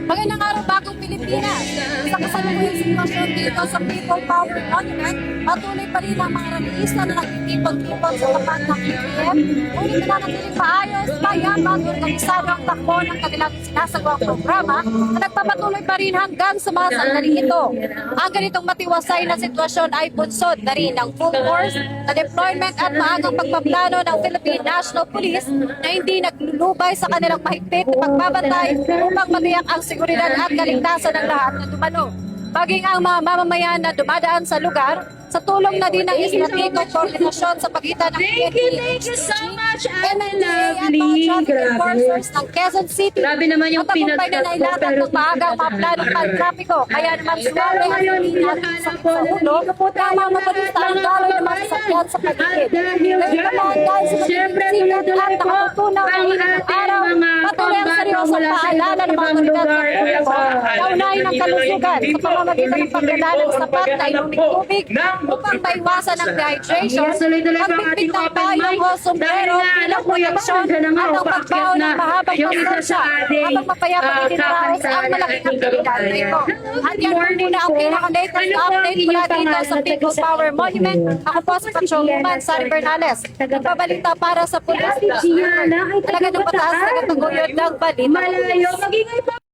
Magandang araw, Bagong Pilipinas. Sa kasalukuyang sitwasyon dito sa People Power Monument, patuloy pa rin ang mga rallyista na nagtitipon-tipon sa tapat ng PPM. Ngunit nananatiling maayos, mayabang, organisado ang takbo ng kanilang sinasagawang programa na nagpapatuloy pa rin hanggang sa mga sandaling ito. Ang ganitong matiwasay na sitwasyon ay bunsod na rin ng full force na deployment at maagang pagpaplano ng Philippine National Police na hindi naglulubay sa kanilang mahigpit na pagbabantay upang matiyak ang seguridad at kaligtasan ng lahat na dumalo. Maging ang mga mamamayan na dumadaan sa lugar, sa tulong na din ng estratehikong koordinasyon sa pagitan ng Thank you so much, Ate MNDA at mga Lovely. traffic enforcers ng Quezon City. Grabe naman yung at tagumpay na nailatag ng maagang mga planong pag-trapiko. Kaya naman sumabi ang piliin natin sa ulo na mga motorista ang daloy ng mga sasakyan sa paligid. Ngayon naman dahil sa magiging sikat at nakatutunaw ng ilang araw, patuloy ang seryosong paalala ng mga otoridad sa publiko na unahin ang kalusugan sa pamamagitan ng pagdala ng sapat na inuming tubig upang maiwasan ang dehydration, pagpipit ng payong o sombrero bilang proteksyon at ang pagbaon ng mahabang pasensya habang mapayapang itinaraos ang malaking aktibidad na ito. At yan po muna ang pinaka-latest update mula dito sa People Power Monument. Ako po si Patrolwoman Sari Bernales. Nagbabalita para sa Police. Talaga ng pataas na kataguyod ng balita. Malayo, magingay pa.